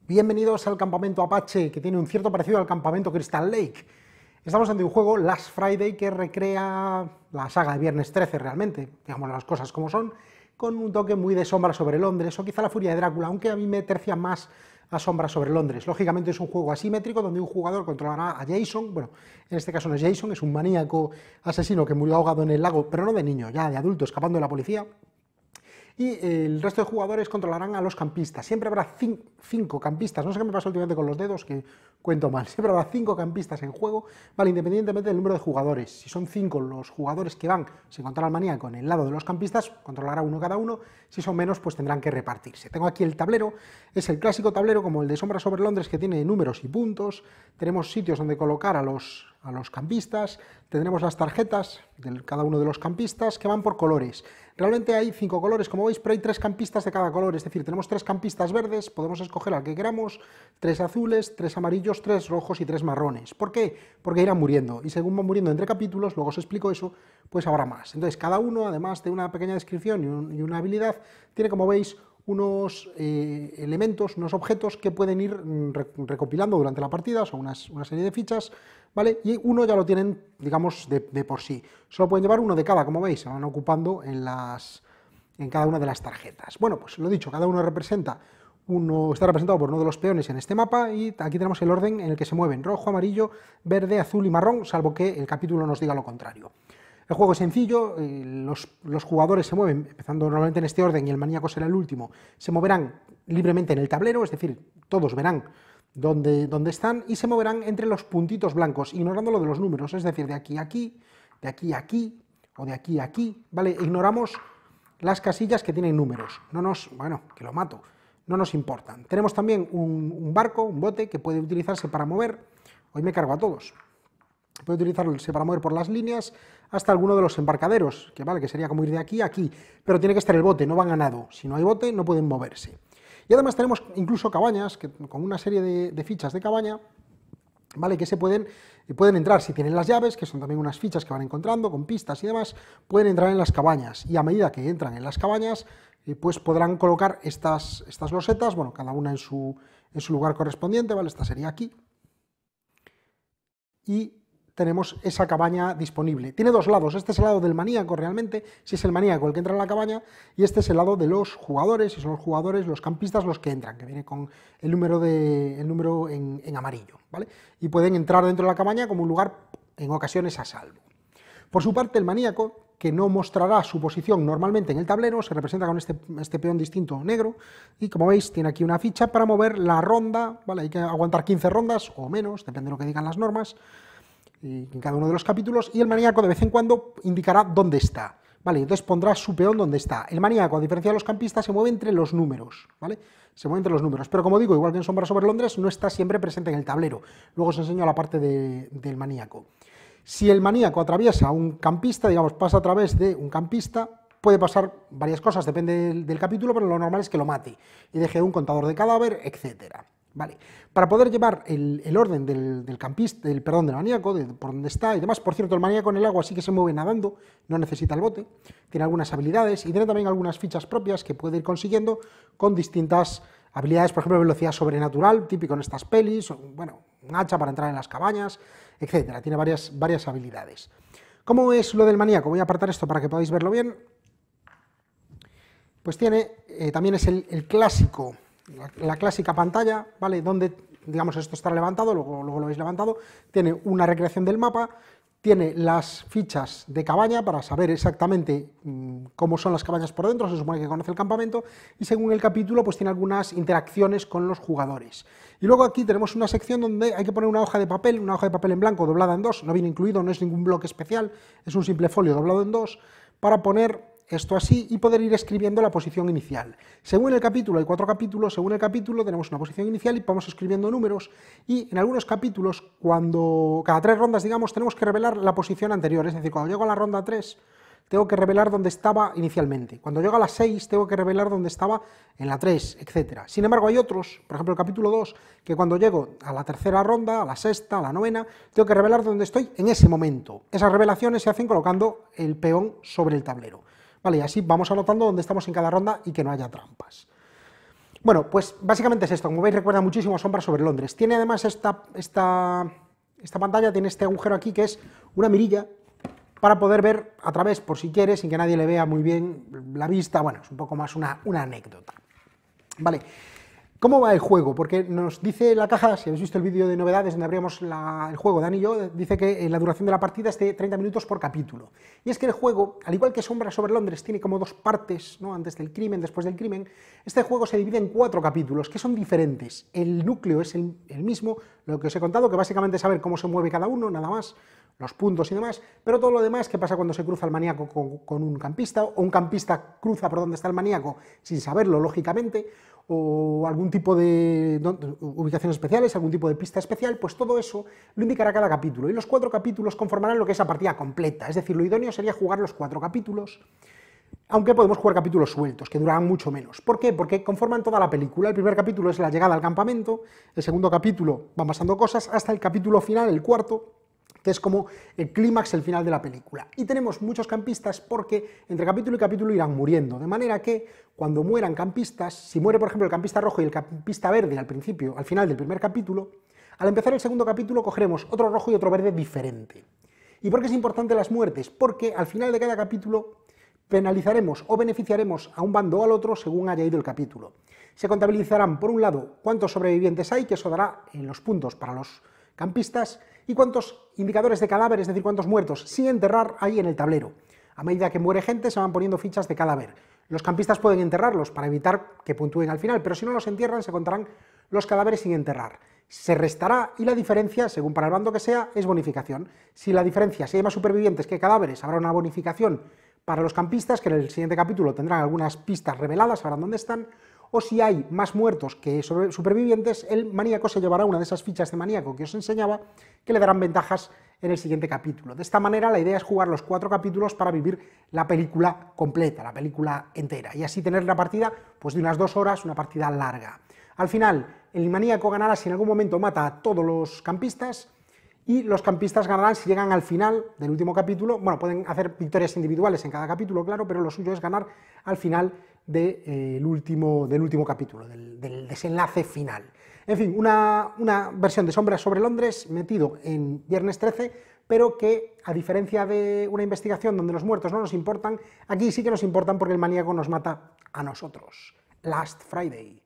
Bienvenidos al campamento Apache, que tiene un cierto parecido al campamento Crystal Lake. Estamos ante un juego, Last Friday, que recrea la saga de Viernes 13 realmente, digamos las cosas como son, con un toque muy de Sombra sobre Londres, o quizá la Furia de Drácula, aunque a mí me tercia más a Sombra sobre Londres. Lógicamente es un juego asimétrico donde un jugador controlará a Jason, bueno, en este caso no es Jason, es un maníaco asesino que murió ahogado en el lago, pero no de niño, ya de adulto, escapando de la policía. Y el resto de jugadores controlarán a los campistas. Siempre habrá 5 campistas, no sé qué me pasa últimamente con los dedos, que cuento mal, siempre habrá 5 campistas en juego, vale, independientemente del número de jugadores. Si son 5 los jugadores que van sin contar al maníaco en el lado de los campistas, controlará uno cada uno, si son menos pues tendrán que repartirse. Tengo aquí el tablero, es el clásico tablero como el de Sombra sobre Londres, que tiene números y puntos, tenemos sitios donde colocar a los campistas, tendremos las tarjetas de cada uno de los campistas que van por colores. Realmente hay 5 colores, como veis, pero hay 3 campistas de cada color, es decir, tenemos 3 campistas verdes, podemos escoger al que queramos, 3 azules, 3 amarillos, 3 rojos y 3 marrones. ¿Por qué? Porque irán muriendo, y según van muriendo entre capítulos, luego os explico eso, pues habrá más. Entonces, cada uno, además de una pequeña descripción y una habilidad, tiene, como veis, unos elementos, unos objetos que pueden ir recopilando durante la partida, son una serie de fichas, ¿vale? Y uno ya lo tienen, digamos, de por sí. Solo pueden llevar uno de cada, como veis, se van ocupando en cada una de las tarjetas. Bueno, pues lo dicho, cada uno está representado por uno de los peones en este mapa, y aquí tenemos el orden en el que se mueven: rojo, amarillo, verde, azul y marrón, salvo que el capítulo nos diga lo contrario. El juego es sencillo, los jugadores se mueven, empezando normalmente en este orden, y el maníaco será el último, se moverán libremente en el tablero, es decir, todos verán dónde están, y se moverán entre los puntitos blancos, ignorando lo de los números, es decir, de aquí a aquí, de aquí a aquí, o de aquí a aquí, ¿vale? Ignoramos las casillas que tienen números, que lo mato, no nos importan. Tenemos también un barco, un bote, que puede utilizarse para mover, hoy me cargo a todos, puede utilizarse para mover por las líneas hasta alguno de los embarcaderos, que sería como ir de aquí a aquí, pero tiene que estar el bote, no van a nado, si no hay bote no pueden moverse. Y además tenemos incluso cabañas, con una serie de fichas de cabaña, ¿vale? Que pueden entrar si tienen las llaves, que son también unas fichas que van encontrando con pistas y demás, pueden entrar en las cabañas, y a medida que entran en las cabañas, pues podrán colocar estas losetas, bueno, cada una en su lugar correspondiente, ¿vale? Esta sería aquí, y tenemos esa cabaña disponible. Tiene dos lados, este es el lado del maníaco realmente, si es el maníaco el que entra en la cabaña, y este es el lado de los jugadores, si son los jugadores, los campistas, los que entran, que viene con el número en amarillo, ¿vale? Y pueden entrar dentro de la cabaña como un lugar en ocasiones a salvo. Por su parte, el maníaco, que no mostrará su posición normalmente en el tablero, se representa con este peón distinto negro, y como veis tiene aquí una ficha para mover la ronda, ¿vale? Hay que aguantar 15 rondas o menos, depende de lo que digan las normas, en cada uno de los capítulos, y el maníaco de vez en cuando indicará dónde está, ¿vale? Entonces pondrá su peón donde está. El maníaco, a diferencia de los campistas, se mueve entre los números, ¿vale? Se mueve entre los números, pero como digo, igual que en Sombra sobre Londres, no está siempre presente en el tablero. Luego os enseño la parte del maníaco. Si el maníaco atraviesa a un campista, digamos, pasa a través de un campista, puede pasar varias cosas, depende del capítulo, pero lo normal es que lo mate y deje un contador de cadáver, etcétera. Vale. Para poder llevar el orden del campista, del maníaco, por donde está y demás. Por cierto, el maníaco en el agua sí que se mueve nadando, no necesita el bote, tiene algunas habilidades y tiene también algunas fichas propias que puede ir consiguiendo con distintas habilidades, por ejemplo, velocidad sobrenatural, típico en estas pelis, bueno, un hacha para entrar en las cabañas, etcétera. Tiene varias habilidades. ¿Cómo es lo del maníaco? Voy a apartar esto para que podáis verlo bien. Pues también es el clásico, la clásica pantalla, ¿vale? Donde, digamos, esto está levantado, luego lo habéis levantado, tiene una recreación del mapa, tiene las fichas de cabaña para saber exactamente cómo son las cabañas por dentro, se supone que conoce el campamento, y según el capítulo pues tiene algunas interacciones con los jugadores. Y luego aquí tenemos una sección donde hay que poner una hoja de papel en blanco doblada en dos, no viene incluido, no es ningún bloque especial, es un simple folio doblado en dos, para poner esto así y poder ir escribiendo la posición inicial. Según el capítulo, hay 4 capítulos, según el capítulo tenemos una posición inicial y vamos escribiendo números, y en algunos capítulos, cada 3 rondas, digamos, tenemos que revelar la posición anterior, es decir, cuando llego a la ronda 3, tengo que revelar dónde estaba inicialmente, cuando llego a la 6, tengo que revelar dónde estaba en la 3, etc. Sin embargo, hay otros, por ejemplo el capítulo 2, que cuando llego a la tercera ronda, a la sexta, a la novena, tengo que revelar dónde estoy en ese momento. Esas revelaciones se hacen colocando el peón sobre el tablero. Vale, y así vamos anotando dónde estamos en cada ronda y que no haya trampas. Bueno, pues básicamente es esto, como veis recuerda muchísimo a Sombra sobre Londres. Tiene además esta pantalla, tiene este agujero aquí que es una mirilla para poder ver a través, por si quieres, sin que nadie le vea muy bien la vista. Bueno, es un poco más una anécdota. Vale, ¿cómo va el juego? Porque nos dice la caja, si habéis visto el vídeo de novedades donde abrimos el juego, Dani y yo, dice que la duración de la partida es de 30 minutos por capítulo. Y es que el juego, al igual que Sombra sobre Londres, tiene como dos partes, ¿no? Antes del crimen, después del crimen. Este juego se divide en 4 capítulos, que son diferentes. El núcleo es el mismo, lo que os he contado, que básicamente es saber cómo se mueve cada uno, nada más, los puntos y demás, pero todo lo demás, qué pasa cuando se cruza el maníaco con un campista, o un campista cruza por donde está el maníaco sin saberlo, lógicamente, o algún tipo de ubicaciones especiales, algún tipo de pista especial, pues todo eso lo indicará cada capítulo, y los 4 capítulos conformarán lo que es la partida completa, es decir, lo idóneo sería jugar los 4 capítulos, aunque podemos jugar capítulos sueltos, que durarán mucho menos. ¿Por qué? Porque conforman toda la película. El primer capítulo es la llegada al campamento, el segundo capítulo van pasando cosas, hasta el capítulo final, el cuarto, que es como el clímax, el final de la película. Y tenemos muchos campistas porque entre capítulo y capítulo irán muriendo, de manera que cuando mueran campistas, si muere por ejemplo el campista rojo y el campista verde al principio, al final del primer capítulo, al empezar el segundo capítulo cogeremos otro rojo y otro verde diferente. ¿Y por qué es importante las muertes? Porque al final de cada capítulo penalizaremos o beneficiaremos a un bando o al otro según haya ido el capítulo. Se contabilizarán, por un lado, cuántos sobrevivientes hay, que eso dará en los puntos para los campistas, y cuántos indicadores de cadáver, es decir, cuántos muertos sin enterrar hay en el tablero. A medida que muere gente se van poniendo fichas de cadáver. Los campistas pueden enterrarlos para evitar que puntúen al final, pero si no los entierran se contarán los cadáveres sin enterrar. Se restará y la diferencia, según para el bando que sea, es bonificación. Si la diferencia, si hay más supervivientes que cadáveres, habrá una bonificación para los campistas, que en el siguiente capítulo tendrán algunas pistas reveladas, sabrán dónde están, o si hay más muertos que supervivientes, el maníaco se llevará una de esas fichas de maníaco que os enseñaba, que le darán ventajas en el siguiente capítulo. De esta manera la idea es jugar los 4 capítulos para vivir la película completa, la película entera, y así tener la partida pues de unas 2 horas, una partida larga. Al final, el maníaco ganará si en algún momento mata a todos los campistas, y los campistas ganarán si llegan al final del último capítulo. Bueno, pueden hacer victorias individuales en cada capítulo, claro, pero lo suyo es ganar al final del último capítulo, del desenlace final. En fin, una versión de Sombra sobre Londres metido en Viernes 13, pero que, a diferencia de una investigación donde los muertos no nos importan, aquí sí que nos importan porque el maníaco nos mata a nosotros. Last Friday.